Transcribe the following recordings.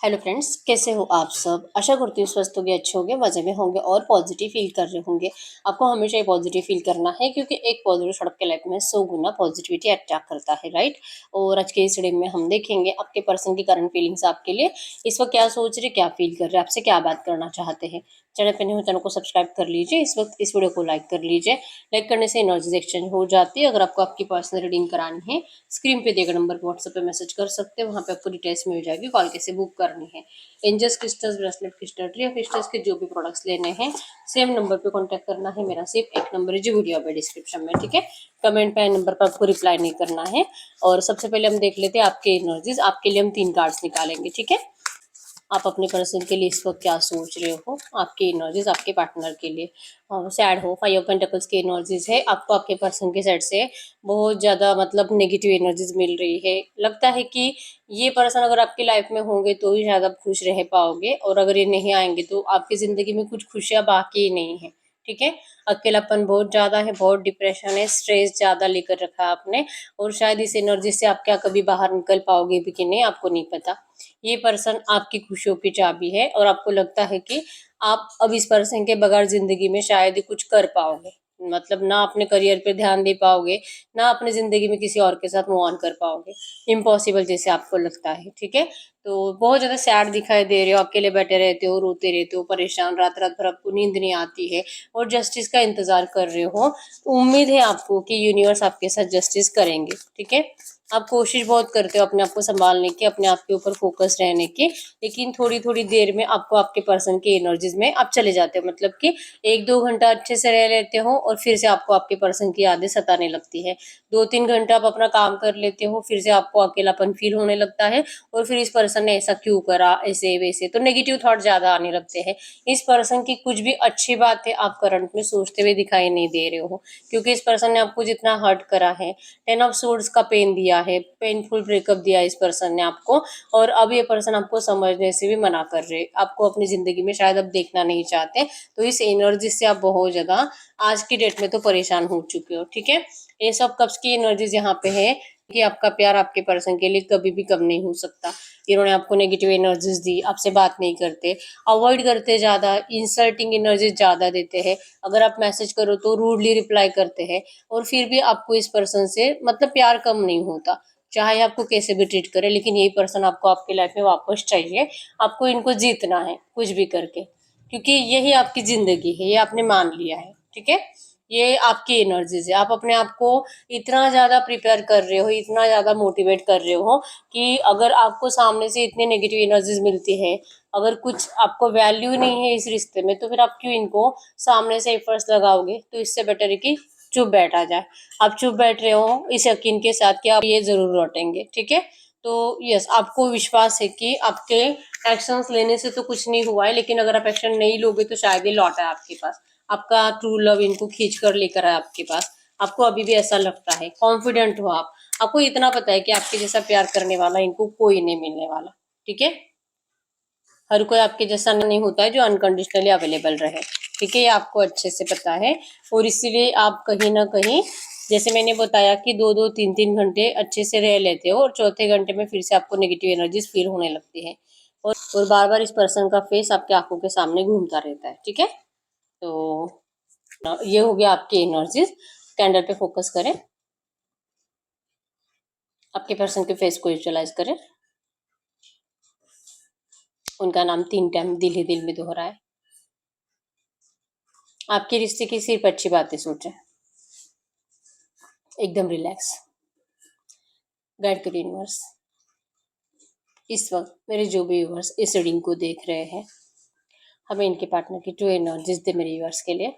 Hello friends, कैसे हो आप सब। आशा करती हूँ स्वस्थ होंगे, अच्छे होंगे, मज़े में होंगे और पॉजिटिव फील कर रहे होंगे। आपको हमेशा ये पॉजिटिव फील करना है क्योंकि एक पॉजिटिव सड़क के लाइफ में 100 गुना पॉजिटिविटी अट्रैक्ट करता है, राइट। और आज के इस वीडियो में हम देखेंगे आपके पर्सन की करंट फीलिंग्स आपके लिए इस वक्त क्या सोच रहे, क्या फील कर रहे, आपसे क्या बात करना चाहते हैं। चैनल पर नहीं हो चैनल को सब्सक्राइब कर लीजिए, इस वक्त इस वीडियो को लाइक कर लीजिए। लाइक करने से एनर्जीज एक्सचेंज हो जाती है। अगर आपको आपकी पर्सनल रीडिंग करानी है, स्क्रीन पे दिए गए नंबर पर व्हाट्सएप पे मैसेज कर सकते हैं, वहाँ पे आपको डिटेल्स मिल जाएगी, कॉल कैसे बुक करनी है। Angels crystals, bracelet crystal, tree of crystals के जो भी प्रोडक्ट्स लेने हैं सेम नंबर पे कांटेक्ट करना है। मेरा सिर्फ एक नंबर है जो वीडियो पे डिस्क्रिप्शन में, ठीक है। कमेंट पे नंबर पर आपको रिप्लाई नहीं करना है। और सबसे पहले हम देख लेते हैं आपके एनर्जीज। आपके लिए हम 3 कार्ड्स निकालेंगे, ठीक है। आप अपने पर्सन के लिए इस वक्त क्या सोच रहे हो, आपकी एनर्जीज आपके पार्टनर के लिए। सैड हो, 5 ऑफ पेंटिकल्स की एनर्जीज है। आपको आपके पर्सन के साइड से बहुत ज़्यादा मतलब नेगेटिव एनर्जीज मिल रही है। लगता है कि ये पर्सन अगर आपकी लाइफ में होंगे तो ही शायद आप खुश रह पाओगे, और अगर ये नहीं आएंगे तो आपकी ज़िंदगी में कुछ खुशियाँ बाकी ही नहीं है, ठीक है। अकेलापन बहुत ज़्यादा है, बहुत डिप्रेशन है, स्ट्रेस ज़्यादा लेकर रखा है आपने। और शायद इस एनर्जी से आप क्या कभी बाहर निकल पाओगे भी कि नहीं, आपको नहीं पता। ये पर्सन आपकी खुशियों की चाबी है और आपको लगता है कि आप अब इस पर्सन के बगैर जिंदगी में शायद ही कुछ कर पाओगे। मतलब ना अपने करियर पे ध्यान दे पाओगे, ना अपनी जिंदगी में किसी और के साथ मूव ऑन कर पाओगे। इम्पॉसिबल जैसे आपको लगता है, ठीक है। तो बहुत ज्यादा सैड दिखाई दे रहे हो, अकेले बैठे रहते हो, रोते रहते हो, परेशान, रात रात भर आपको नींद नहीं आती है और जस्टिस का इंतजार कर रहे हो। उम्मीद है आपको कि यूनिवर्स आपके साथ जस्टिस करेंगे, ठीक है। आप कोशिश बहुत करते हो अपने आप को संभालने की, अपने आप के ऊपर फोकस रहने की, लेकिन थोड़ी थोड़ी देर में आपको आपके पर्सन की एनर्जीज में आप चले जाते हो। मतलब कि 1-2 घंटा अच्छे से रह लेते हो और फिर से आपको आपके पर्सन की यादें सताने लगती है। 2-3 घंटा आप अपना काम कर लेते हो, फिर से आपको अकेलापन फील होने लगता है और फिर इस पर्सन ने ऐसा क्यों करा, ऐसे वैसे, तो नेगेटिव थॉट ज्यादा आने लगते हैं। इस पर्सन की कुछ भी अच्छी बात है आप करंट में सोचते हुए दिखाई नहीं दे रहे हो, क्योंकि इस पर्सन ने आपको जितना हर्ट करा है, 10 ऑफ सोर्ड्स का पेन दिया है, पेनफुल ब्रेकअप दिया है इस पर्सन ने आपको। और अब ये पर्सन आपको समझने से भी मना कर रहे, आपको अपनी जिंदगी में शायद अब देखना नहीं चाहते। तो इस एनर्जी से आप बहुत ज्यादा आज की डेट में तो परेशान हो चुके हो, ठीक है। ये सब कब्ज की एनर्जीज यहाँ पे है कि आपका प्यार आपके पर्सन के लिए कभी भी कम नहीं हो सकता। इन्होंने आपको नेगेटिव एनर्जीज दी, आपसे बात नहीं करते, अवॉइड करते, ज्यादा इंसल्टिंग एनर्जीज ज्यादा देते हैं। अगर आप मैसेज करो तो रूडली रिप्लाई करते हैं। और फिर भी आपको इस पर्सन से मतलब प्यार कम नहीं होता, चाहे आपको कैसे भी ट्रीट करे, लेकिन यही पर्सन आपको आपकी लाइफ में वापस चाहिए। आपको इनको जीतना है कुछ भी करके, क्योंकि यही आपकी जिंदगी है, ये आपने मान लिया है, ठीक है। ये आपकी एनर्जीज है। आप अपने आप को इतना ज्यादा प्रिपेयर कर रहे हो, इतना ज्यादा मोटिवेट कर रहे हो कि अगर आपको सामने से इतनी नेगेटिव एनर्जीज मिलती है, अगर कुछ आपको वैल्यू नहीं है इस रिश्ते में, तो फिर आप क्यों इनको सामने से एफर्ट्स लगाओगे। तो इससे बेटर है कि चुप बैठा जाए। आप चुप बैठ रहे हो इस यकीन के साथ कि आप ये जरूर लौटेंगे, ठीक है। तो यस, आपको विश्वास है कि आपके एक्शंस लेने से तो कुछ नहीं हुआ है, लेकिन अगर आप एक्शन नहीं लोगे तो शायद ये लौटा है आपके पास। आपका ट्रू लव इनको खींच कर लेकर आए आपके पास। आपको अभी भी ऐसा लगता है, कॉन्फिडेंट हो आप। आपको इतना पता है कि आपके जैसा प्यार करने वाला इनको कोई नहीं मिलने वाला, ठीक है। हर कोई आपके जैसा नहीं होता है जो अनकंडीशनली अवेलेबल रहे, ठीक है। ये आपको अच्छे से पता है। और इसीलिए आप कहीं ना कहीं, जैसे मैंने बताया कि 2-2 3-3 घंटे अच्छे से रह लेते हो और चौथे घंटे में फिर से आपको नेगेटिव एनर्जीज फील होने लगती है। और बार बार इस पर्सन का फेस आपके आंखों के सामने घूमता रहता है, ठीक है। तो ये हो गया आपकी एनर्जीज। कैंडल पे फोकस करें, आपके पर्सन के फेस को विजुअलाइज करें। उनका नाम 3 टाइम दिल ही दिल में दोहराए। आपके रिश्ते की सिर्फ अच्छी बातें सोचें, एकदम रिलैक्स। गाइड करिए यूनिवर्स। इस वक्त मेरे जो भी व्यूअर्स इस रीडिंग को देख रहे हैं, हमें इनके पार्टनर की ट्रू एनर्जीज दे मेरे व्यूअर्स के लिए।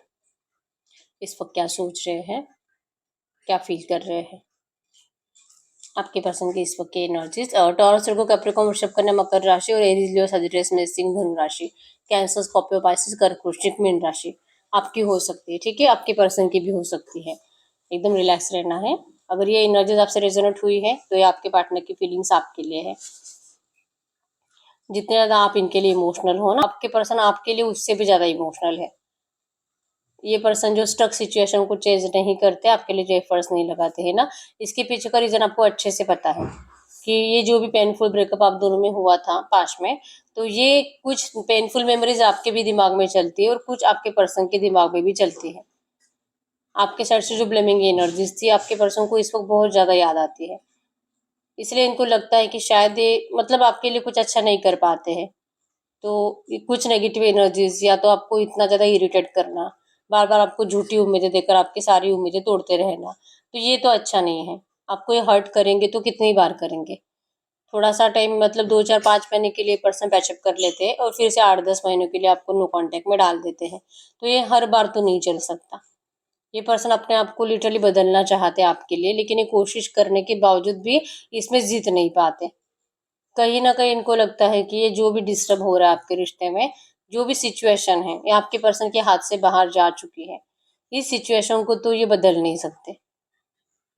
इस वक्त क्या सोच रहे हैं, क्या फील कर रहे हैं आपके पर्सन की इस वक्त की एनर्जीज। और टॉरस, वर्गो, कैप्रिकॉर्न, वृषभ, कन्या, मकर राशि और एरीज, लियो, सजिटेरियस, मेष, धनु राशि, कैंसर, स्कॉर्पियो, पाइसिस, कर्क, वृश्चिक, मीन राशि आपकी हो सकती है, ठीक है। आपके पर्सन की भी हो सकती है। एकदम रिलैक्स रहना है। अगर ये एनर्जीज आपसे रेजोनेट हुई है तो ये आपके पार्टनर की फीलिंग्स आपके लिए है। जितने ज्यादा आप इनके लिए इमोशनल हो ना, आपके पर्सन आपके लिए उससे भी ज्यादा इमोशनल है। ये पर्सन जो स्टक सिचुएशन को चेंज नहीं करते, आपके लिए जो एफर्ट्स नहीं लगाते हैं ना, इसके पीछे का रीजन आपको अच्छे से पता है। कि ये जो भी पेनफुल ब्रेकअप आप दोनों में हुआ था पास्ट में, तो ये कुछ पेनफुल मेमोरीज आपके भी दिमाग में चलती है और कुछ आपके पर्सन के दिमाग में भी चलती है। आपके साइड से जो ब्लेमिंग एनर्जीज थी आपके पर्सन को इस वक्त बहुत ज्यादा याद आती है, इसलिए इनको लगता है कि शायद ये मतलब आपके लिए कुछ अच्छा नहीं कर पाते हैं। तो ये कुछ नेगेटिव एनर्जीज या तो आपको इतना ज्यादा इरिटेट करना, बार बार आपको झूठी उम्मीदें देकर आपकी सारी उम्मीदें तोड़ते रहना, तो ये तो अच्छा नहीं है। आपको ये हर्ट करेंगे तो कितनी बार करेंगे। थोड़ा सा टाइम मतलब 2 4 5 महीने के लिए पर्सन पैचअप कर लेते हैं और फिर से 8 10 महीनों के लिए आपको नो कांटेक्ट में डाल देते हैं, तो ये हर बार तो नहीं चल सकता। ये पर्सन अपने आप को लिटरली बदलना चाहते हैं आपके लिए, लेकिन ये कोशिश करने के बावजूद भी इसमें जीत नहीं पाते। कहीं ना कहीं इनको लगता है कि ये जो भी डिस्टर्ब हो रहा है आपके रिश्ते में, जो भी सिचुएशन है ये आपके पर्सन के हाथ से बाहर जा चुकी है। इस सिचुएशन को तो ये बदल नहीं सकते।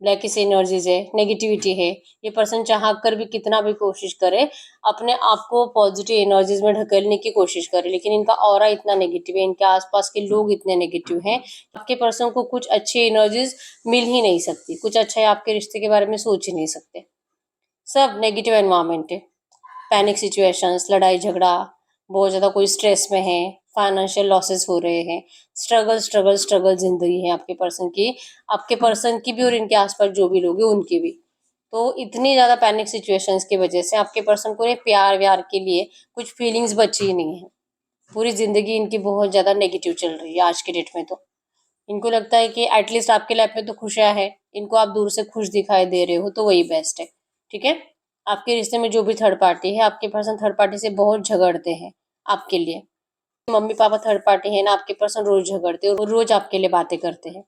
ब्लैकिश एनर्जीज है, नेगेटिविटी है। ये पर्सन चाह कर भी कितना भी कोशिश करे, अपने आप को पॉजिटिव एनर्जीज में ढकेलने की कोशिश करे, लेकिन इनका ऑरा इतना नेगेटिव है, इनके आसपास के लोग इतने नेगेटिव हैं, आपके पर्सन को कुछ अच्छी एनर्जीज मिल ही नहीं सकती, कुछ अच्छा आपके रिश्ते के बारे में सोच ही नहीं सकते। सब नेगेटिव एनवायरमेंट है। पैनिक सिचुएशंस, लड़ाई झगड़ा, बहुत ज़्यादा कोई स्ट्रेस में है, फाइनेंशियल लॉसेस हो रहे हैं, स्ट्रगल स्ट्रगल स्ट्रगल जिंदगी है आपके पर्सन की भी और इनके आसपास जो भी लोग हैं उनकी भी। तो इतनी ज़्यादा पैनिक सिचुएशंस की वजह से आपके पर्सन को ये प्यार व्यार के लिए कुछ फीलिंग्स बची ही नहीं है। पूरी जिंदगी इनकी बहुत ज़्यादा नेगेटिव चल रही है आज के डेट में। तो इनको लगता है कि एटलीस्ट आपके लाइफ में तो खुशियाँ है, इनको आप दूर से खुश दिखाई दे रहे हो तो वही बेस्ट है। ठीक है। आपके रिश्ते में जो भी थर्ड पार्टी है, आपके पर्सन थर्ड पार्टी से बहुत झगड़ते हैं आपके लिए। मम्मी पापा थर्ड पार्टी है ना, आपके पर्सन रोज झगड़ते हैं और रोज आपके लिए बातें करते हैं।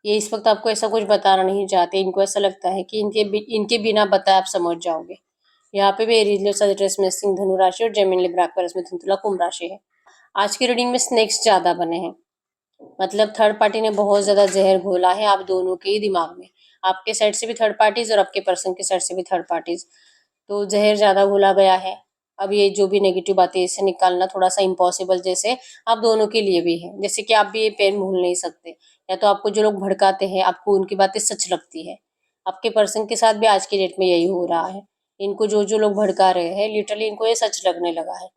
ये इस वक्त आपको ऐसा कुछ बताना नहीं चाहते, इनको ऐसा लगता है कि इनके बिना बताए आप समझ जाओगे। यहाँ पे भी एरीज सजिटेरियस में सिंह धनु राशि और जेमिनी लिब्रा एक्वेरियस में तुला कुंभ राशि है। आज की रीडिंग में स्नेक्स ज्यादा बने हैं, मतलब थर्ड पार्टी ने बहुत ज्यादा जहर घोला है आप दोनों के ही दिमाग में। आपके साइड से भी थर्ड पार्टीज और आपके पर्सन के साइड से भी थर्ड पार्टीज, तो जहर ज्यादा घोला गया है। अब ये जो भी नेगेटिव बातें इससे निकालना थोड़ा सा इम्पॉसिबल जैसे आप दोनों के लिए भी है, जैसे कि आप भी ये पेन भूल नहीं सकते, या तो आपको जो लोग भड़काते हैं आपको उनकी बातें सच लगती है। आपके पर्सन के साथ भी आज की डेट में यही हो रहा है। इनको जो जो लोग भड़का रहे हैं लिटरली इनको ये सच लगने लगा है।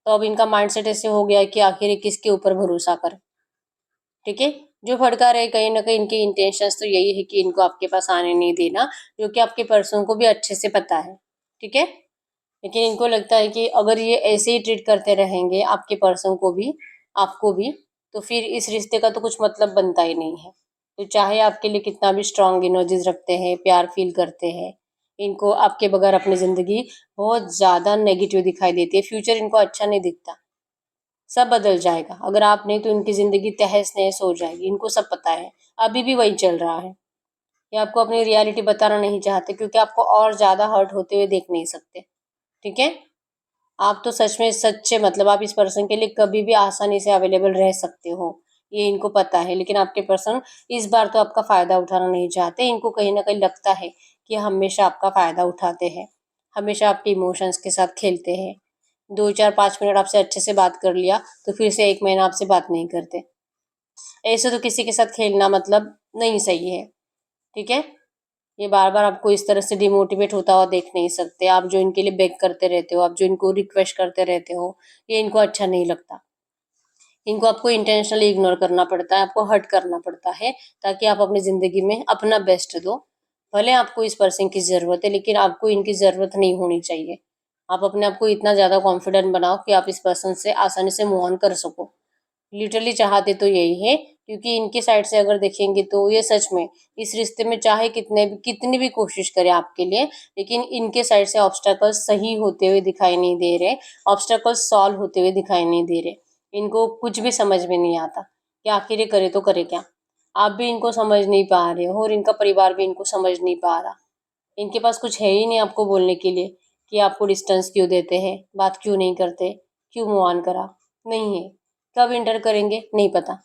तो अब इनका माइंडसेट ऐसे हो गया है कि आखिर ये किसके ऊपर भरोसा करे। ठीक है। जो भड़का रहे कहीं ना कहीं इनके इंटेंशंस तो यही है कि इनको आपके पास आने नहीं देना, जो कि आपके पर्सन को भी अच्छे से पता है। ठीक है। लेकिन इनको लगता है कि अगर ये ऐसे ही ट्रीट करते रहेंगे आपके पर्सन को भी आपको भी, तो फिर इस रिश्ते का तो कुछ मतलब बनता ही नहीं है। तो चाहे आपके लिए कितना भी स्ट्रांग एनर्जीज रखते हैं, प्यार फील करते हैं, इनको आपके बगैर अपनी जिंदगी बहुत ज्यादा नेगेटिव दिखाई देती है। फ्यूचर इनको अच्छा नहीं दिखता। सब बदल जाएगा, अगर आप नहीं तो इनकी जिंदगी तहस नहस हो जाएगी, इनको सब पता है। अभी भी वही चल रहा है। ये आपको अपनी रियलिटी बताना नहीं चाहते क्योंकि आपको और ज्यादा हर्ट होते हुए देख नहीं सकते। ठीक है। आप तो सच में सच्चे, मतलब आप इस पर्सन के लिए कभी भी आसानी से अवेलेबल रह सकते हो, ये इनको पता है। लेकिन आपके पर्सन इस बार तो आपका फायदा उठाना नहीं चाहते। इनको कहीं ना कहीं लगता है कि हमेशा आपका फायदा उठाते हैं, हमेशा आपके इमोशंस के साथ खेलते हैं। 2 4 5 मिनट आपसे अच्छे से बात कर लिया तो फिर से 1 महीना आपसे बात नहीं करते। ऐसे तो किसी के साथ खेलना मतलब नहीं सही है। ठीक है। ये बार बार आपको इस तरह से डिमोटिवेट होता हुआ देख नहीं सकते। आप जो इनके लिए बेग करते रहते हो, आप जो इनको रिक्वेस्ट करते रहते हो, ये इनको अच्छा नहीं लगता। इनको आपको इंटेंशनली इग्नोर करना पड़ता है, आपको हर्ट करना पड़ता है, ताकि आप अपनी जिंदगी में अपना बेस्ट दो। भले आपको इस पर्सन की जरूरत है, लेकिन आपको इनकी जरूरत नहीं होनी चाहिए। आप अपने आप को इतना ज्यादा कॉन्फिडेंट बनाओ कि आप इस पर्सन से आसानी से मूव ऑन कर सको। लिटरली चाहते तो यही है, क्योंकि इनके साइड से अगर देखेंगे तो ये सच में इस रिश्ते में चाहे कितनी भी कोशिश करे आपके लिए, लेकिन इनके साइड से ऑब्स्टेकल्स सही होते हुए दिखाई नहीं दे रहे, ऑब्स्टेकल्स सॉल्व होते हुए दिखाई नहीं दे रहे। इनको कुछ भी समझ में नहीं आता कि आखिर ये करे तो करे क्या। आप भी इनको समझ नहीं पा रहे हो और इनका परिवार भी इनको समझ नहीं पा रहा। इनके पास कुछ है ही नहीं आपको बोलने के लिए कि आपको डिस्टेंस क्यों देते हैं, बात क्यों नहीं करते, क्यों मूव ऑन करा। नहीं है। कब इंटर करेंगे नहीं पता।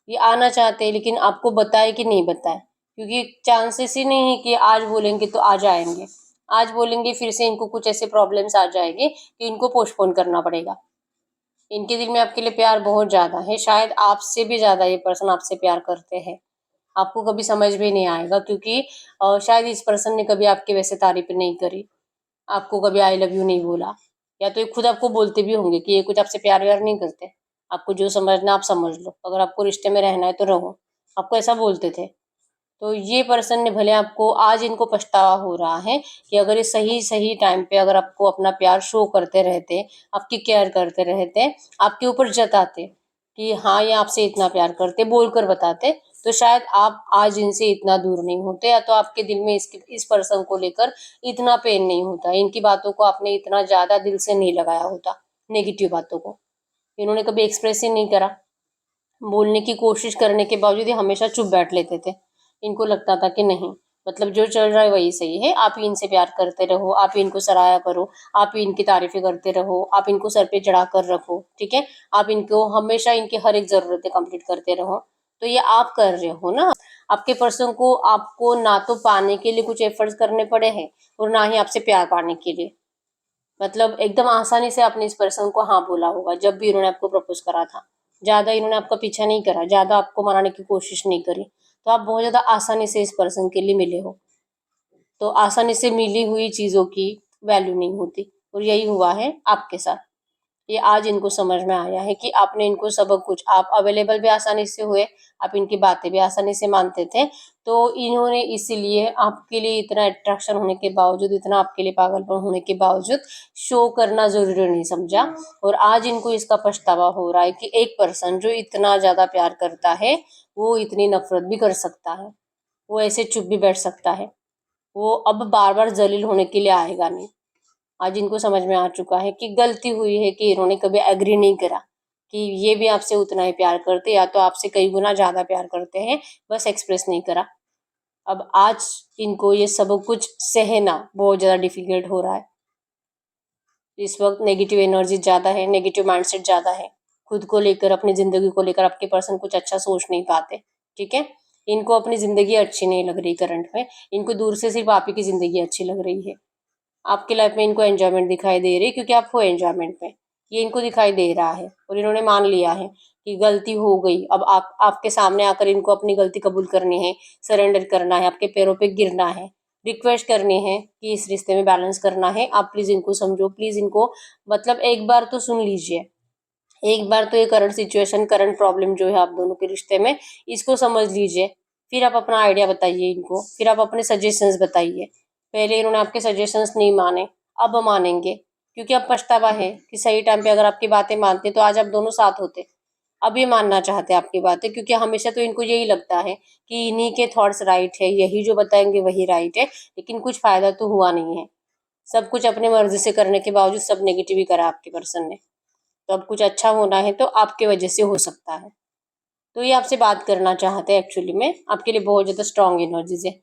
ये आना चाहते हैं लेकिन आपको बताए कि नहीं बताए, क्योंकि चांसेस ही नहीं है कि आज बोलेंगे तो आज आएंगे। आज बोलेंगे फिर से इनको कुछ ऐसे प्रॉब्लम्स आ जाएंगे कि इनको पोस्टपोन करना पड़ेगा। इनके दिल में आपके लिए प्यार बहुत ज्यादा है, शायद आपसे भी ज्यादा ये पर्सन आपसे प्यार करते हैं। आपको कभी समझ में नहीं आएगा, क्योंकि शायद इस पर्सन ने कभी आपकी वैसे तारीफ नहीं करी, आपको कभी आई लव यू नहीं बोला, या तो ये खुद आपको बोलते भी होंगे कि ये कुछ आपसे प्यार व्यार नहीं करते, आपको जो समझना आप समझ लो, अगर आपको रिश्ते में रहना है तो रहो, आपको ऐसा बोलते थे। तो ये पर्सन ने भले आपको, आज इनको पछतावा हो रहा है कि अगर ये सही सही टाइम पे अगर आपको अपना प्यार शो करते रहते, आपकी केयर करते रहते, आपके ऊपर जताते कि हाँ ये आपसे इतना प्यार करते, बोलकर बताते, तो शायद आप आज इनसे इतना दूर नहीं होते, या तो आपके दिल में इस पर्सन को लेकर इतना पेन नहीं होता, इनकी बातों को आपने इतना ज्यादा दिल से नहीं लगाया होता, नेगेटिव बातों को इन्होंने कभी एक्सप्रेस ही नहीं करा। बोलने की कोशिश करने के बावजूद ये हमेशा चुप बैठ लेते थे। इनको लगता था कि नहीं, मतलब जो चल रहा है वही सही है, आप ही इनसे प्यार करते रहो, आप ही इनको सराहा करो, आप ही इनकी तारीफें करते रहो, आप इनको सर पे चढ़ा कर रखो, ठीक है, आप इनको हमेशा इनकी हर एक जरूरतें कंप्लीट करते रहो। तो ये आप कर रहे हो ना, आपके पर्सन को, आपको ना तो पाने के लिए कुछ एफर्ट्स करने पड़े हैं और ना ही आपसे प्यार पाने के लिए, मतलब एकदम आसानी से आपने इस पर्सन को हाँ बोला होगा जब भी इन्होंने आपको प्रपोज करा था। ज्यादा इन्होंने आपका पीछा नहीं करा, ज्यादा आपको मनाने की कोशिश नहीं करी, तो आप बहुत ज्यादा आसानी से इस पर्सन के लिए मिले हो। तो आसानी से मिली हुई चीजों की वैल्यू नहीं होती, और यही हुआ है आपके साथ। ये आज इनको समझ में आया है कि आपने इनको सब कुछ, आप अवेलेबल भी आसानी से हुए, आप इनकी बातें भी आसानी से मानते थे, तो इन्होंने इसीलिए आपके लिए इतना अट्रैक्शन होने के बावजूद, इतना आपके लिए पागलपन होने के बावजूद शो करना जरूरी नहीं समझा। और आज इनको इसका पछतावा हो रहा है कि एक पर्सन जो इतना ज्यादा प्यार करता है वो इतनी नफरत भी कर सकता है, वो ऐसे चुप भी बैठ सकता है, वो अब बार बार जलील होने के लिए आएगा नहीं। आज इनको समझ में आ चुका है कि गलती हुई है कि इन्होंने कभी एग्री नहीं करा कि ये भी आपसे उतना ही प्यार करते, या तो आपसे कई गुना ज्यादा प्यार करते हैं, बस एक्सप्रेस नहीं करा। अब आज इनको ये सब कुछ सहना बहुत ज्यादा डिफिकल्ट हो रहा है। इस वक्त नेगेटिव एनर्जी ज्यादा है, नेगेटिव माइंडसेट ज्यादा है, खुद को लेकर, अपनी जिंदगी को लेकर आपके पर्सन कुछ अच्छा सोच नहीं पाते, ठीक है। इनको अपनी जिंदगी अच्छी नहीं लग रही करंट में, इनको दूर से सिर्फ आप ही की जिंदगी अच्छी लग रही है। आपकी लाइफ में इनको एंजॉयमेंट दिखाई दे रही है क्योंकि आप हो एंजॉयमेंट में, ये इनको दिखाई दे रहा है, और इन्होंने मान लिया है कि गलती हो गई। अब आप, आपके सामने आकर इनको अपनी गलती कबूल करनी है, सरेंडर करना है, आपके पैरों पे गिरना है, रिक्वेस्ट करनी है कि इस रिश्ते में बैलेंस करना है, आप प्लीज इनको समझो, प्लीज इनको, मतलब एक बार तो सुन लीजिए, एक बार तो ये करंट सिचुएशन, करंट प्रॉब्लम जो है आप दोनों के रिश्ते में, इसको समझ लीजिए, फिर आप अपना आइडिया बताइए इनको, फिर आप अपने सजेशंस बताइए। पहले इन्होंने आपके सजेशंस नहीं माने, अब मानेंगे, क्योंकि अब पछतावा है कि सही टाइम पे अगर आपकी बातें मानते तो आज आप दोनों साथ होते। अब ये मानना चाहते हैं आपकी बातें, क्योंकि हमेशा तो इनको यही लगता है कि इन्हीं के थॉट्स राइट है, यही जो बताएंगे वही राइट है, लेकिन कुछ फायदा तो हुआ नहीं है। सब कुछ अपने मर्जी से करने के बावजूद सब नेगेटिव ही करा आपके पर्सन ने। तो अब कुछ अच्छा होना है तो आपके वजह से हो सकता है। तो ये आपसे बात करना चाहते हैं, एक्चुअली में आपके लिए बहुत ज्यादा स्ट्रांग एनर्जीज है,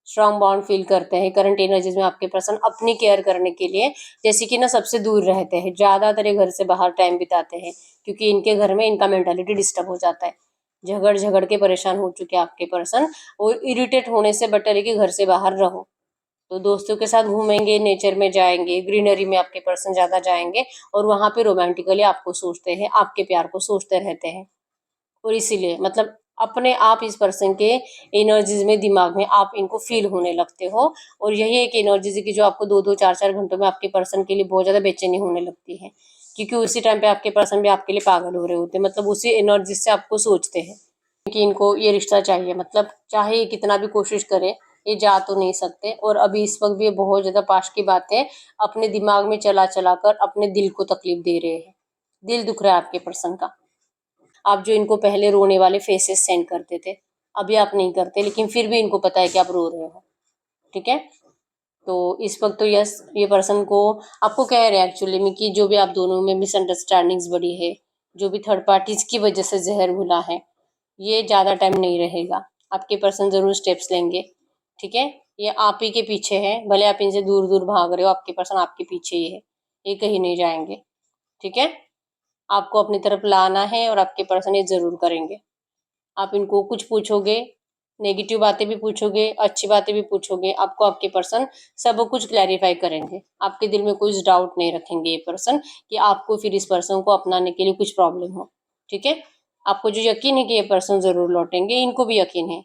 स्ट्रांग बॉन्ड फील करते हैं करंट एनर्जीज में। आपके पर्सन अपनी केयर करने के लिए जैसे कि ना सबसे दूर रहते हैं, ज्यादातर ये घर से बाहर टाइम बिताते हैं, क्योंकि इनके घर में इनका मेंटालिटी डिस्टर्ब हो जाता है। झगड़ झगड़ के परेशान हो चुके हैं आपके पर्सन, और इरिटेट होने से बेटर है कि घर से बाहर रहो। तो दोस्तों के साथ घूमेंगे, नेचर में जाएंगे, ग्रीनरी में आपके पर्सन ज्यादा जाएंगे, और वहां पे रोमांटिकली आपको सोचते हैं, आपके प्यार को सोचते रहते हैं। और इसीलिए मतलब अपने आप इस पर्सन के एनर्जीज में, दिमाग में आप इनको फील होने लगते हो। और यही एक एनर्जीज की जो आपको 2-2 4-4 घंटों में आपके पर्सन के लिए बहुत ज्यादा बेचैनी होने लगती है, क्योंकि उसी टाइम पे आपके पर्सन भी आपके लिए पागल हो रहे होते हैं, मतलब उसी एनर्जी से आपको सोचते हैं कि इनको ये रिश्ता चाहिए, मतलब चाहे ये कितना भी कोशिश करे, ये जा तो नहीं सकते। और अभी इस वक्त भी ये बहुत ज्यादा पास की बातें अपने दिमाग में चला चला कर अपने दिल को तकलीफ दे रहे हैं। दिल दुख रहा है आपके पर्सन का। आप जो इनको पहले रोने वाले फेसेस सेंड करते थे, अभी आप नहीं करते, लेकिन फिर भी इनको पता है कि आप रो रहे हो, ठीक है। तो इस वक्त तो यस, ये पर्सन को आपको कह रहे हैं एक्चुअली में कि जो भी आप दोनों में मिसअंडरस्टैंडिंग्स बढ़ी है, जो भी थर्ड पार्टीज की वजह से जहर घुला है, ये ज्यादा टाइम नहीं रहेगा। आपके पर्सन जरूर स्टेप्स लेंगे, ठीक है। ये आप ही के पीछे है, भले आप इनसे दूर दूर भाग रहे हो, आपके पर्सन आपके पीछे ही है, ये कहीं नहीं जाएंगे, ठीक है। आपको अपनी तरफ लाना है और आपके पर्सन ये जरूर करेंगे। आप इनको कुछ पूछोगे, नेगेटिव बातें भी पूछोगे, अच्छी बातें भी पूछोगे, आपको आपके पर्सन सब कुछ क्लैरिफाई करेंगे। आपके दिल में कुछ डाउट नहीं रखेंगे ये पर्सन कि आपको फिर इस पर्सन को अपनाने के लिए कुछ प्रॉब्लम हो, ठीक है। आपको जो यकीन है कि ये पर्सन जरूर लौटेंगे, इनको भी यकीन है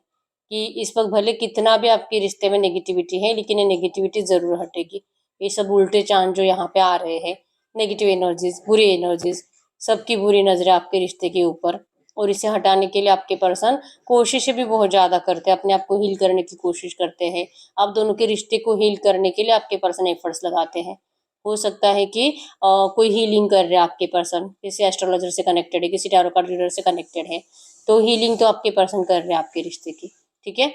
कि इस वक्त भले कितना भी आपके रिश्ते में नेगेटिविटी है, लेकिन ये नेगेटिविटी जरूर हटेगी। ये सब उल्टे चांद जो यहाँ पे आ रहे हैं, नेगेटिव एनर्जीज, बुरी एनर्जीज, सबकी बुरी नजरें आपके रिश्ते के ऊपर, और इसे हटाने के लिए आपके पर्सन कोशिशें भी बहुत ज्यादा करते हैं, अपने आप को हील करने की कोशिश करते हैं। आप दोनों के रिश्ते को हील करने के लिए आपके पर्सन एफर्ट्स लगाते हैं। हो सकता है कि कोई हीलिंग कर रहे हैं आपके पर्सन, किसी एस्ट्रोलॉजर से कनेक्टेड है, किसी टैरो कार्ड रीडर से कनेक्टेड है, तो हीलिंग तो आपके पर्सन कर रहे हैं आपके रिश्ते की। ठीक है,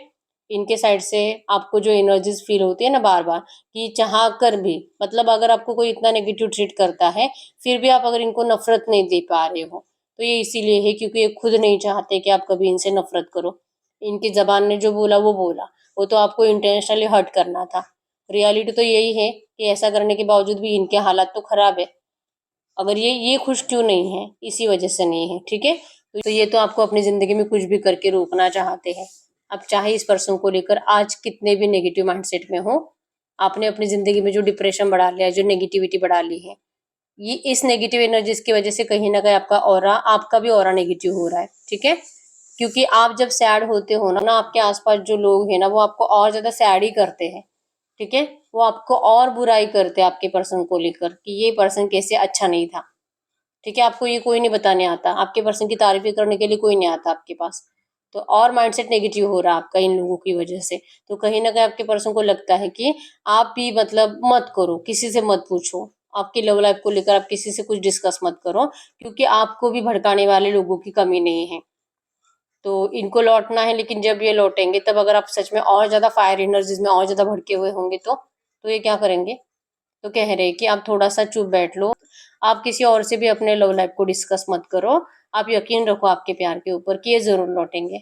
इनके साइड से आपको जो एनर्जीज फील होती है ना बार बार, कि चाह कर भी, मतलब अगर आपको कोई इतना नेगेटिव ट्रीट करता है, फिर भी आप अगर इनको नफरत नहीं दे पा रहे हो, तो ये इसीलिए है क्योंकि ये खुद नहीं चाहते कि आप कभी इनसे नफरत करो। इनकी जबान ने जो बोला वो बोला, वो तो आपको इंटेंशनली हर्ट करना था। रियलिटी तो यही है कि ऐसा करने के बावजूद भी इनके हालात तो खराब है। अगर ये खुश क्यों नहीं है, इसी वजह से नहीं है। ठीक है, तो ये तो आपको अपनी जिंदगी में कुछ भी करके रोकना चाहते हैं। अब चाहे इस पर्सन को लेकर आज कितने भी नेगेटिव माइंडसेट में हो, आपने अपनी जिंदगी में जो डिप्रेशन बढ़ा लिया है, जो नेगेटिविटी बढ़ा ली है, ये इस नेगेटिव एनर्जीज की वजह से कहीं ना कहीं आपका भी ऑरा नेगेटिव हो रहा है। ठीक है, क्योंकि आप जब सैड होते हो ना, आपके आसपास जो लोग हैं ना, वो आपको और ज्यादा सैड ही करते हैं। ठीक है, वो आपको और बुराई करते हैं आपके पर्सन को लेकर, कि ये पर्सन कैसे अच्छा नहीं था। ठीक है, आपको ये कोई नहीं बताने आता, आपके पर्सन की तारीफें करने के लिए कोई नहीं आता आपके पास। तो और माइंडसेट नेगेटिव हो रहा है आपका इन लोगों की वजह से। तो कहीं ना कहीं आपके पर्सन को लगता है कि आप भी मतलब मत करो, किसी से मत पूछो, आपकी लव लाइफ को लेकर आप किसी से कुछ डिस्कस मत करो, क्योंकि आपको भी भड़काने वाले लोगों की कमी नहीं है। तो इनको लौटना है, लेकिन जब ये लौटेंगे तब अगर आप सच में और ज्यादा फायर एनर्जीज में और ज्यादा भड़के हुए होंगे, तो ये क्या करेंगे? तो कह रहे हैं कि आप थोड़ा सा चुप बैठ लो, आप किसी और से भी अपने लव लाइफ को डिस्कस मत करो, आप यकीन रखो आपके प्यार के ऊपर कि ये जरूर लौटेंगे।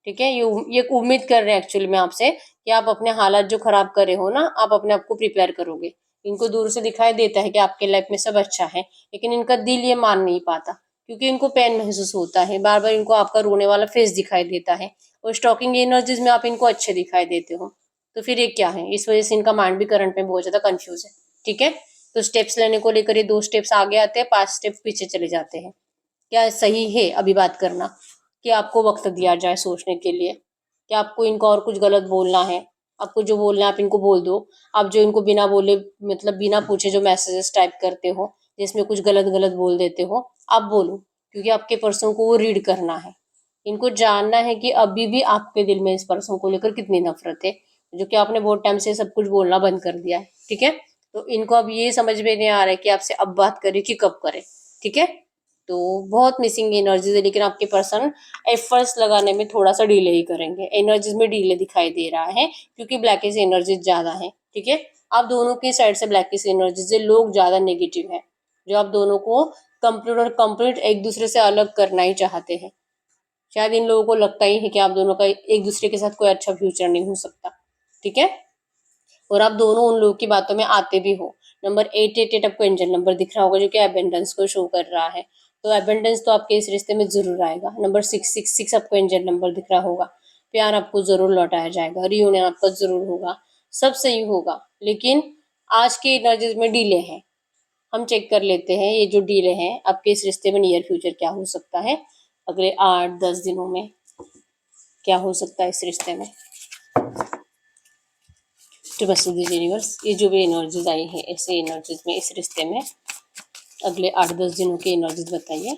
ठीक है, ये उम्मीद कर रहे हैं एक्चुअली में आपसे, कि आप अपने हालात जो खराब करे हो ना, आप अपने आप को प्रिपेयर करोगे। इनको दूर से दिखाई देता है कि आपके लाइफ में सब अच्छा है, लेकिन इनका दिल ये मान नहीं पाता, क्योंकि इनको पेन महसूस होता है, बार बार इनको आपका रोने वाला फेस दिखाई देता है, और स्टॉकिंग एनर्जीज में आप इनको अच्छे दिखाई देते हो। तो फिर ये क्या है, इस वजह से इनका माइंड भी करंट में बहुत ज्यादा कंफ्यूज है। ठीक है, तो स्टेप्स लेने को लेकर ये 2 स्टेप्स आगे आते हैं, 5 स्टेप पीछे चले जाते हैं। क्या सही है अभी बात करना, कि आपको वक्त दिया जाए सोचने के लिए, कि आपको इनको और कुछ गलत बोलना है? आपको जो बोलना है आप इनको बोल दो। आप जो इनको बिना बोले, मतलब बिना पूछे जो मैसेजेस टाइप करते हो, जिसमें कुछ गलत गलत बोल देते हो, आप बोलो, क्योंकि आपके पर्सन को वो रीड करना है। इनको जानना है कि अभी भी आपके दिल में इस पर्सन को लेकर कितनी नफरत है, जो कि आपने बहुत टाइम से सब कुछ बोलना बंद कर दिया है। ठीक है, तो इनको अब ये समझ में नहीं आ रहा है कि आपसे अब बात करे कि कब करे। ठीक है, तो बहुत मिसिंग एनर्जीज है, लेकिन आपके पर्सन एफर्ट्स लगाने में थोड़ा सा डिले ही करेंगे। एनर्जीज में डिले दिखाई दे रहा है, क्योंकि ब्लैकिश एनर्जीज ज्यादा है। ठीक है, आप दोनों की साइड से ब्लैकिश एनर्जीज से लोग ज्यादा नेगेटिव है, जो आप दोनों को कंप्लीट और कंप्लीट एक दूसरे से अलग करना ही चाहते हैं। शायद इन लोगों को लगता ही है कि आप दोनों का एक दूसरे के साथ कोई अच्छा फ्यूचर नहीं हो सकता। ठीक है, और आप दोनों उन लोगों की बातों में आते भी हो। नंबर 888 आपको एंजल नंबर दिख रहा होगा, जो कि एबेंडेंस को शो कर रहा है। तो एबेंडेंस तो आपके इस रिश्ते में जरूर आएगा। नंबर 666 आपको एंजल नंबर दिख रहा होगा, प्यार आपको जरूर लौटाया जाएगा, रियूनियन आपका जरूर होगा, सब सही होगा। लेकिन आज की एनर्जीज में डीले है। हम चेक कर लेते हैं ये जो डीले हैं आपके इस रिश्ते में नियर फ्यूचर क्या हो सकता है, अगले 8-10 दिनों में क्या हो सकता है इस रिश्ते में। तो बस यूनिवर्स, ये जो भी एनर्जीज आई है ऐसे एनर्जीज में इस रिश्ते में अगले 8-10 दिनों की एनर्जीज बताइए,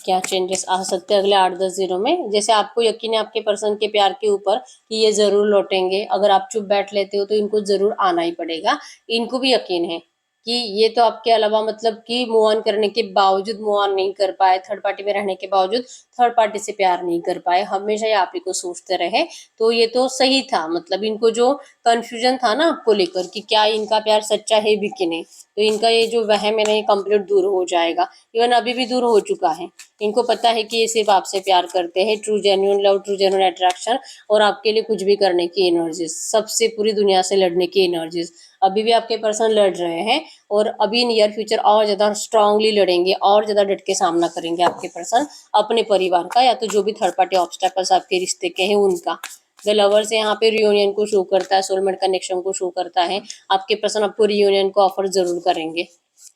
क्या चेंजेस आ सकते हैं अगले 8-10 दिनों में। जैसे आपको यकीन है आपके पर्सन के प्यार के ऊपर कि ये जरूर लौटेंगे, अगर आप चुप बैठ लेते हो तो इनको जरूर आना ही पड़ेगा। इनको भी यकीन है कि ये तो आपके अलावा, मतलब कि मूव ऑन करने के बावजूद मूव ऑन नहीं कर पाए, थर्ड पार्टी में रहने के बावजूद थर्ड पार्टी से प्यार नहीं कर पाए, हमेशा ही आप ही को सोचते रहे। तो ये तो सही था, मतलब इनको जो कंफ्यूजन था ना आपको लेकर कि क्या इनका प्यार सच्चा है भी कि नहीं, तो इनका ये जो वहम है ना, ये कंप्लीट दूर हो जाएगा। इवन अभी भी दूर हो चुका है। इनको पता है कि ये सिर्फ आपसे प्यार करते हैं, true genuine love, true genuine attraction, और आपके लिए कुछ भी करने की एनर्जीज, सबसे पूरी दुनिया से लड़ने की एनर्जीज। अभी भी आपके पर्सन लड़ रहे हैं, और अभी नियर फ्यूचर और ज्यादा स्ट्रांगली लड़ेंगे, और ज्यादा डट के सामना करेंगे आपके पर्सन अपने परिवार का, या तो जो भी थर्ड पार्टी ऑब्स्टेकल्स आपके रिश्ते के हैं उनका। द लवर्स यहाँ पे रियूनियन को शो करता है, सोलमेट कनेक्शन को शो करता है। आपके पर्सन आपको रियूनियन को ऑफर जरूर करेंगे।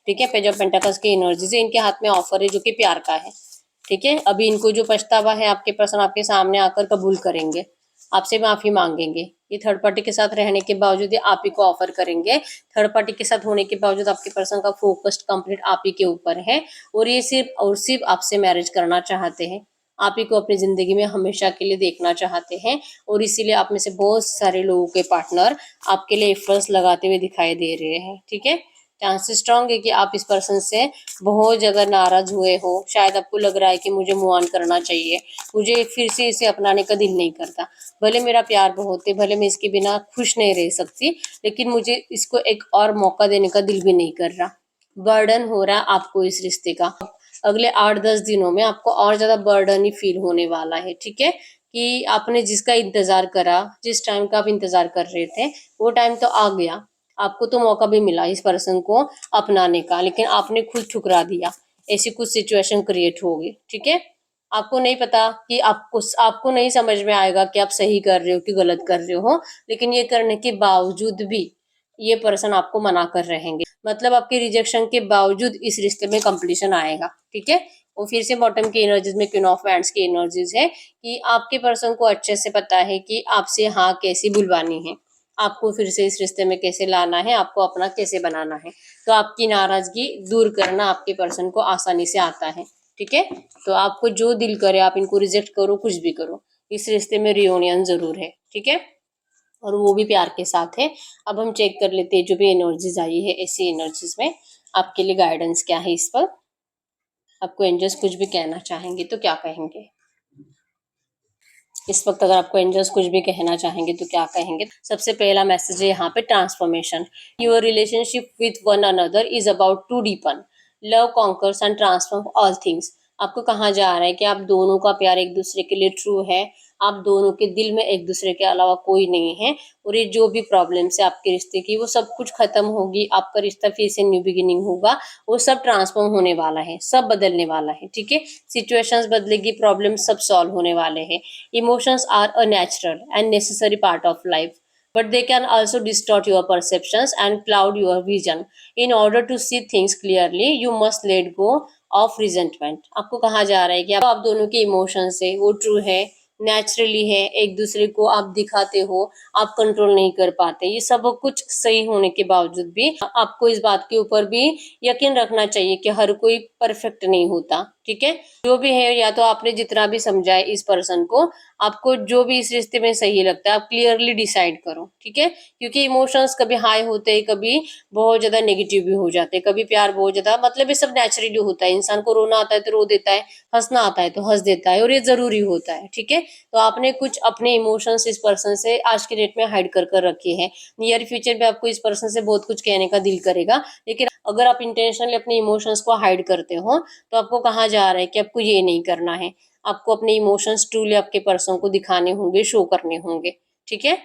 ठीक है, पेज ऑफ पेंटाकल्स की एनर्जी है, इनके हाथ में ऑफर है जो कि प्यार का है। ठीक है, अभी इनको जो पछतावा है आपके पर्सन आपके सामने आकर कबूल करेंगे। आपसे माफी मांगेंगे। ये थर्ड पार्टी के साथ रहने के बावजूद ये आप ही को ऑफर करेंगे। थर्ड पार्टी के साथ होने के बावजूद आपके पर्सन का फोकस कंप्लीट आप ही के ऊपर है और ये सिर्फ और सिर्फ आपसे मैरिज करना चाहते हैं। आप ही को अपनी जिंदगी में हमेशा के लिए देखना चाहते हैं और इसीलिए आप में से बहुत सारे लोगों के पार्टनर आपके लिए एफर्ट्स लगाते हुए दिखाई दे रहे हैं। ठीक है, चांसेस स्ट्रांग है कि आप इस पर्सन से बहुत जगह नाराज हुए हो। शायद आपको लग रहा है कि मुझे मूव ऑन करना चाहिए, मुझे फिर से इसे अपनाने का दिल नहीं करता। भले मेरा प्यार बहुत है, भले मैं इसके बिना खुश नहीं रह सकती, लेकिन मुझे इसको एक और मौका देने का दिल भी नहीं कर रहा। बर्डन हो रहा है आपको इस रिश्ते का। अगले 8-10 दिनों में आपको और ज्यादा बर्डन ही फील होने वाला है। ठीक है, कि आपने जिसका इंतजार करा, जिस टाइम का आप इंतजार कर रहे थे, वो टाइम तो आ गया। आपको तो मौका भी मिला इस पर्सन को अपनाने का, लेकिन आपने खुद ठुकरा दिया। ऐसी कुछ सिचुएशन क्रिएट होगी। ठीक है, आपको नहीं पता कि आपको नहीं समझ में आएगा कि आप सही कर रहे हो कि गलत कर रहे हो, लेकिन ये करने के बावजूद भी ये पर्सन आपको मना कर रहेंगे। मतलब आपके रिजेक्शन के बावजूद इस रिश्ते में कंप्लीशन आएगा। ठीक है, वो फिर से बॉटम की एनर्जीज में क्वीन ऑफ वैंड्स की एनर्जीज है कि आपके पर्सन को अच्छे से पता है कि आपसे हाँ कैसी बुलवानी है, आपको फिर से इस रिश्ते में कैसे लाना है, आपको अपना कैसे बनाना है। तो आपकी नाराजगी दूर करना आपके पर्सन को आसानी से आता है। ठीक है, तो आपको जो दिल करे आप इनको रिजेक्ट करो, कुछ भी करो, इस रिश्ते में रियूनियन जरूर है। ठीक है, और वो भी प्यार के साथ है। अब हम चेक कर लेते हैं जो भी एनर्जीज आई है, ऐसी एनर्जीज में आपके लिए गाइडेंस क्या है। इस पर आपको एंजल्स कुछ भी कहना चाहेंगे तो क्या कहेंगे? इस वक्त अगर आपको एंजल्स कुछ भी कहना चाहेंगे तो क्या कहेंगे? सबसे पहला मैसेज है यहाँ पे transformation. Your relationship with one another is about to deepen, love conquers and transform all things. आपको कहा जा रहा है कि आप दोनों का प्यार एक दूसरे के लिए ट्रू है, आप दोनों के दिल में एक दूसरे के अलावा कोई नहीं है, और ये जो भी प्रॉब्लम्स है आपके रिश्ते की वो सब कुछ खत्म होगी। आपका रिश्ता फिर से न्यू बिगिनिंग होगा, वो सब ट्रांसफॉर्म होने वाला है, सब बदलने वाला है। ठीक है, सिचुएशंस बदलेगी, प्रॉब्लम सब सॉल्व होने वाले हैं। Emotions are a natural and necessary part of life, but they can also distort your perceptions and cloud your vision. In order to see things clearly, you must let go of resentment. आपको कहा जा रहा है कि आप दोनों के emotions है वो ट्रू है, नेचुरली है, एक दूसरे को आप दिखाते हो, आप कंट्रोल नहीं कर पाते। ये सब कुछ सही होने के बावजूद भी आपको इस बात के ऊपर भी यकीन रखना चाहिए कि हर कोई परफेक्ट नहीं होता। ठीक है, जो भी है, या तो आपने जितना भी समझा है इस पर्सन को, आपको जो भी इस रिश्ते में सही लगता है आप क्लियरली डिसाइड करो। ठीक है, क्योंकि इमोशंस कभी हाई होते हैं, कभी बहुत ज्यादा नेगेटिव भी हो जाते हैं, कभी प्यार बहुत ज्यादा, मतलब ये सब नेचुरली होता है। इंसान को रोना आता है तो रो देता है, हंसना आता है तो हंस देता है, और ये जरूरी होता है। ठीक है, तो आपने कुछ अपने इमोशंस इस पर्सन से आज के डेट में हाइड कर कर रखे हैं। नियर फ्यूचर में आपको इस पर्सन से बहुत कुछ कहने का दिल करेगा, लेकिन अगर आप इंटेंशनली अपने इमोशंस को हाइड करते हो तो आपको कहा जा रहा है कि आपको ये नहीं करना है। आपको अपने इमोशंस ट्रूली आपके पर्सन को दिखाने होंगे, शो करने होंगे। ठीक है,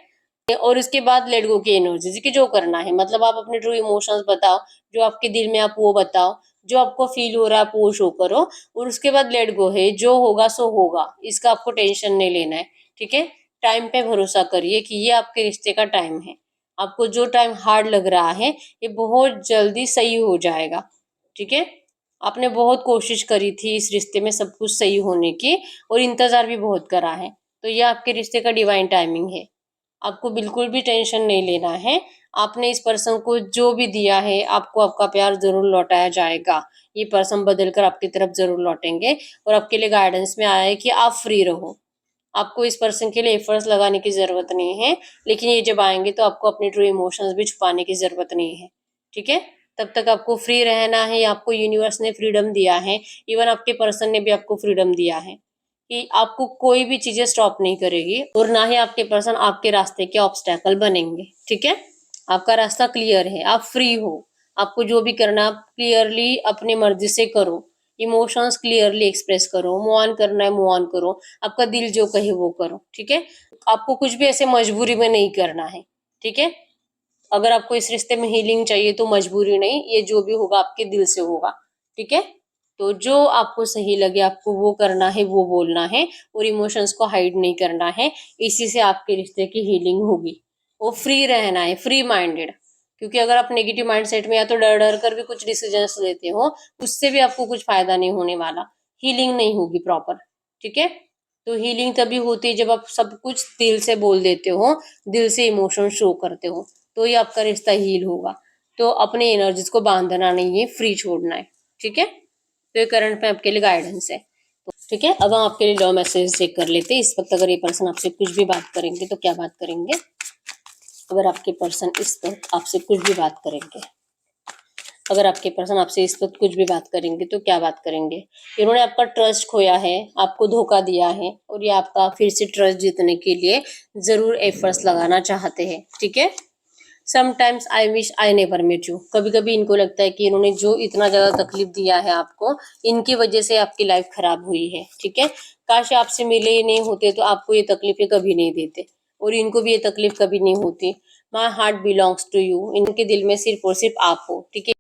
और उसके बाद लेट गो की एनर्जी की जो करना है, मतलब आप अपने ट्रू इमोशंस बताओ, जो आपके दिल में आप वो बताओ, जो आपको फील हो रहा है आप वो शो करो, और उसके बाद लेट गो है, जो होगा सो होगा, इसका आपको टेंशन नहीं लेना है। ठीक है, टाइम पे भरोसा करिए कि ये आपके रिश्ते का टाइम है। आपको जो टाइम हार्ड लग रहा है ये बहुत जल्दी सही हो जाएगा। ठीक है, आपने बहुत कोशिश करी थी इस रिश्ते में सब कुछ सही होने की, और इंतजार भी बहुत करा है, तो ये आपके रिश्ते का डिवाइन टाइमिंग है। आपको बिल्कुल भी टेंशन नहीं लेना है। आपने इस पर्सन को जो भी दिया है, आपको आपका प्यार जरूर लौटाया जाएगा। ये पर्सन बदल कर आपकी तरफ जरूर लौटेंगे, और आपके लिए गाइडेंस में आया है कि आप फ्री रहो। आपको इस पर्सन के लिए एफर्ट्स लगाने की जरूरत नहीं है, लेकिन ये जब आएंगे तो आपको अपने ट्रू इमोशंस भी छुपाने की जरूरत नहीं है। ठीक है, तब तक आपको फ्री रहना है। आपको यूनिवर्स ने फ्रीडम दिया है, इवन आपके पर्सन ने भी आपको फ्रीडम दिया है कि आपको कोई भी चीजें स्टॉप नहीं करेगी, और ना ही आपके पर्सन आपके रास्ते के ऑब्स्टेकल बनेंगे। ठीक है, आपका रास्ता क्लियर है, आप फ्री हो। आपको जो भी करना आप क्लियरली अपनी मर्जी से करो, इमोशंस क्लियरली एक्सप्रेस करो, मूव ऑन करना है मूव ऑन करो, आपका दिल जो कहे वो करो। ठीक है, आपको कुछ भी ऐसे मजबूरी में नहीं करना है। ठीक है, अगर आपको इस रिश्ते में हीलिंग चाहिए तो मजबूरी नहीं, ये जो भी होगा आपके दिल से होगा। ठीक है, तो जो आपको सही लगे आपको वो करना है, वो बोलना है, और इमोशंस को हाइड नहीं करना है। इसी से आपके रिश्ते की हीलिंग होगी। वो फ्री रहना है, फ्री माइंडेड, क्योंकि अगर आप नेगेटिव माइंडसेट में या तो डर डर कर भी कुछ डिसीजंस लेते हो, उससे भी आपको कुछ फायदा नहीं होने वाला, हीलिंग नहीं होगी प्रॉपर। ठीक है, तो हीलिंग तभी होती है जब आप सब कुछ दिल से बोल देते हो, दिल से इमोशन शो करते हो, तो ही आपका रिश्ता हील होगा। तो अपने एनर्जीज को बांधना नहीं है, फ्री छोड़ना है, ठीक है। तो ये करंट में आपके लिए गाइडेंस है। तो ठीक है, अब हम आपके लिए लव मैसेज चेक कर लेते हैं। इस वक्त अगर ये पर्सन आपसे कुछ भी बात करेंगे तो क्या बात करेंगे? अगर आपके पर्सन इस वक्त आपसे कुछ भी बात करेंगे, अगर आपके पर्सन आपसे इस वक्त कुछ भी बात करेंगे तो क्या बात करेंगे? इन्होंने आपका ट्रस्ट खोया है, आपको धोखा दिया है, और ये आपका फिर से ट्रस्ट जीतने के लिए जरूर एफर्ट्स लगाना चाहते हैं, ठीक है। Sometimes I wish I never met you. कभी कभी इनको लगता है कि इन्होंने जो इतना ज्यादा तकलीफ दिया है आपको, इनकी वजह से आपकी लाइफ खराब हुई है, ठीक है। काश आपसे मिले ही नहीं होते तो आपको ये तकलीफें कभी नहीं देते, और इनको भी ये तकलीफ कभी नहीं होती। My heart belongs to you, इनके दिल में सिर्फ और सिर्फ आप हो, ठीक है।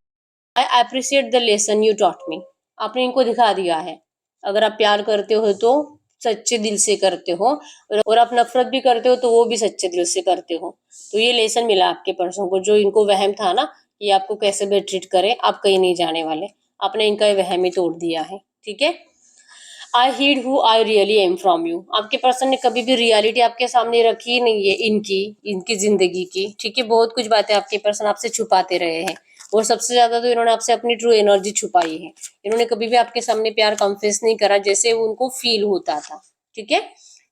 I appreciate the lesson you taught me, आपने इनको दिखा दिया है। अगर आप प्यार करते हो तो सच्चे दिल से करते हो, और आप नफरत भी करते हो तो वो भी सच्चे दिल से करते हो। तो ये लेसन मिला आपके पर्सन को, जो इनको वहम था ना कि आपको कैसे भी ट्रीट करे, आप कहीं नहीं जाने वाले, आपने इनका ये वहम ही तोड़ दिया है, ठीक है। I hid who I really am from you, आपके पर्सन ने कभी भी रियलिटी आपके सामने रखी ही नहीं है, इनकी इनकी जिंदगी की, ठीक है। बहुत कुछ बातें आपके पर्सन आपसे छुपाते रहे हैं, और सबसे ज्यादा तो इन्होंने आपसे अपनी ट्रू एनर्जी छुपाई है। इन्होंने कभी भी आपके सामने प्यार कन्फेस नहीं करा जैसे उनको फील होता था, ठीक है।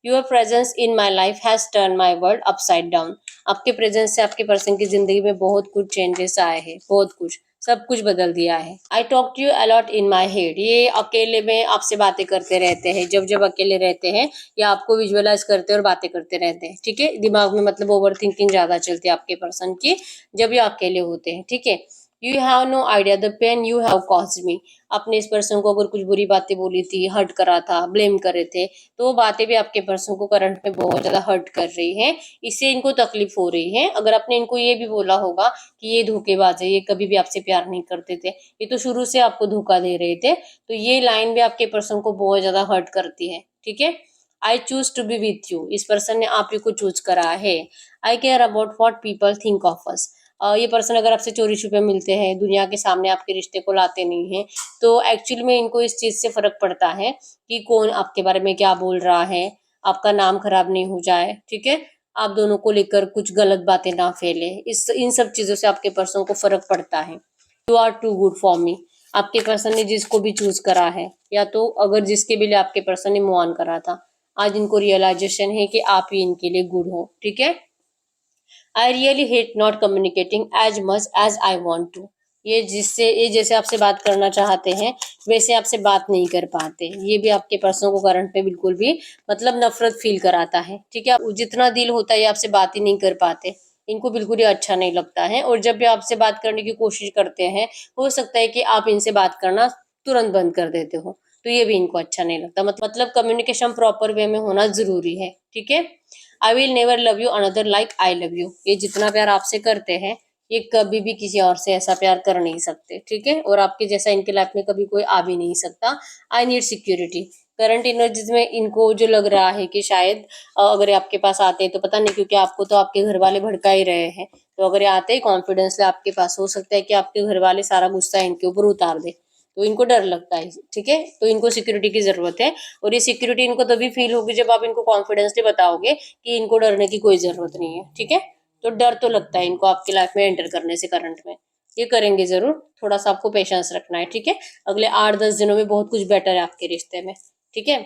Your presence in my life has turn my world upside down, आपके प्रेजेंस से आपके पर्सन की जिंदगी में बहुत कुछ चेंजेस आए हैं, बहुत कुछ, सब कुछ बदल दिया है। I talk to you a lot in my head, ये अकेले में आपसे बातें करते रहते हैं, जब जब अकेले रहते हैं या आपको विजुअलाइज करते हैं और बातें करते रहते हैं, ठीक है। दिमाग में मतलब ओवर थिंकिंग ज्यादा चलती है आपके पर्सन की जब ये अकेले होते हैं, ठीक है। You have no idea the pain you have caused me, अपने इस पर्सन को अगर कुछ बुरी बातें बोली थी, हर्ट करा था, ब्लेम करे थे, तो वो बातें भी आपके पर्सन को करंट में बहुत ज्यादा हर्ट कर रही है, इससे इनको तकलीफ हो रही है। अगर आपने इनको ये भी बोला होगा कि ये धोखेबाज है, ये कभी भी आपसे प्यार नहीं करते थे, ये तो शुरू से आपको धोखा दे रहे थे, तो ये लाइन भी आपके पर्सन को बहुत ज्यादा हर्ट करती है, ठीक है। I choose to be with you, इस पर्सन ने आप ही को चूज करा है। I care about what people think of us, ये पर्सन अगर आपसे चोरी छुपे मिलते हैं, दुनिया के सामने आपके रिश्ते को लाते नहीं हैं, तो एक्चुअली में इनको इस चीज से फर्क पड़ता है कि कौन आपके बारे में क्या बोल रहा है, आपका नाम खराब नहीं हो जाए, ठीक है। आप दोनों को लेकर कुछ गलत बातें ना फैले, इस इन सब चीजों से आपके पर्सन को फर्क पड़ता है। You are too good for me, आपके पर्सन ने जिसको भी चूज करा है, या तो अगर जिसके भी लिए आपके पर्सन ने मूव ऑन करा था, आज इनको रियलाइजेशन है कि आप ही इनके लिए गुड हो, ठीक है। I really hate not communicating as much as I want to, ये जैसे आपसे बात करना चाहते हैं वैसे आपसे बात नहीं कर पाते, ये भी आपके पर्सन को करंट में बिल्कुल भी मतलब नफरत फील कराता है, ठीक है। जितना दिल होता है ये आपसे बात ही नहीं कर पाते, इनको बिल्कुल ही अच्छा नहीं लगता है, और जब भी आपसे बात करने की कोशिश करते हैं, हो सकता है कि आप इनसे बात करना तुरंत बंद कर देते हो, तो ये भी इनको अच्छा नहीं लगता। मतलब कम्युनिकेशन प्रॉपर वे में होना जरूरी है, ठीक है। I will never love you another like I love you, ये जितना प्यार आपसे करते हैं ये कभी भी किसी और से ऐसा प्यार कर नहीं सकते, ठीक है। और आपके जैसा इनके लाइफ में कभी कोई आ भी नहीं सकता। I need security, current energies में इनको जो लग रहा है कि शायद अगर ये आपके पास आते हैं तो पता नहीं, क्योंकि आपको तो आपके घर वाले भड़का ही रहे हैं, तो अगर ये आते ही कॉन्फिडेंसली आपके पास, हो सकता है कि आपके घर वाले सारा गुस्सा इनके ऊपर उतार दे, तो इनको डर लगता है, ठीक है। तो इनको सिक्योरिटी की जरूरत है, और ये सिक्योरिटी इनको तभी फील होगी जब आप इनको कॉन्फिडेंसली बताओगे कि इनको डरने की कोई जरूरत नहीं है, ठीक है। तो डर तो लगता है इनको आपकी लाइफ में एंटर करने से, करंट में ये करेंगे जरूर, थोड़ा सा आपको पेशेंस रखना है, ठीक है। अगले 8-10 दिनों में बहुत कुछ बेटर है आपके रिश्ते में, ठीक है।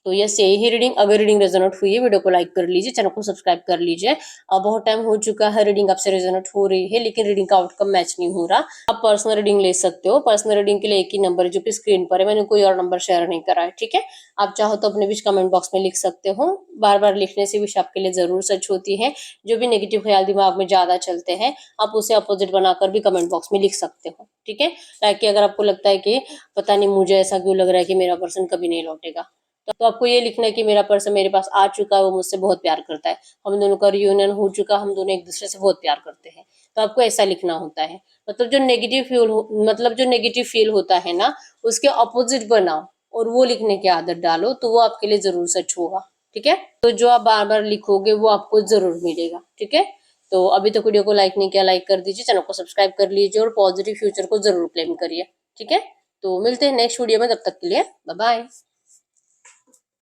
तो यस, यही ही रीडिंग। अगर रीडिंग रेजोनेट हुई है, वीडियो को लाइक कर लीजिए, चैनल को सब्सक्राइब कर लीजिए। अब बहुत टाइम हो चुका है, रीडिंग आपसे रेजोनेट हो रही है लेकिन रीडिंग का आउटकम मैच नहीं हो रहा, आप पर्सनल रीडिंग ले सकते हो। पर्सनल रीडिंग के लिए एक ही नंबर है जो कि स्क्रीन पर है, मैंने कोई और नंबर शेयर नहीं करा है, ठीक है। आप चाहो तो अपने विश कमेंट बॉक्स में लिख सकते हो, बार बार लिखने से विश आपके लिए जरूर सच होती है। जो भी नेगेटिव ख्याल दिमाग में ज्यादा चलते हैं, आप उसे अपोजिट बनाकर भी कमेंट बॉक्स में लिख सकते हो, ठीक है। ताकि अगर आपको लगता है कि पता नहीं मुझे ऐसा क्यों लग रहा है कि मेरा पर्सन कभी नहीं लौटेगा, तो आपको ये लिखना है कि मेरा पर्सन मेरे पास आ चुका है, वो मुझसे बहुत प्यार करता है, हम दोनों का रियूनियन हो चुका, हम दोनों एक दूसरे से बहुत प्यार करते हैं। तो आपको ऐसा लिखना होता है। मतलब जो नेगेटिव फील होता है ना, उसके अपोजिट बनाओ और वो लिखने की आदत डालो, तो वो आपके लिए जरूर सच होगा, ठीक है। तो जो आप बार बार लिखोगे वो आपको जरूर मिलेगा, ठीक है। तो अभी तक वीडियो को लाइक नहीं किया, लाइक कर दीजिए, चैनल को सब्सक्राइब कर लीजिए और पॉजिटिव फ्यूचर को जरूर क्लेम करिए, ठीक है। तो मिलते हैं नेक्स्ट वीडियो में, तब तक के लिए बाय बाय।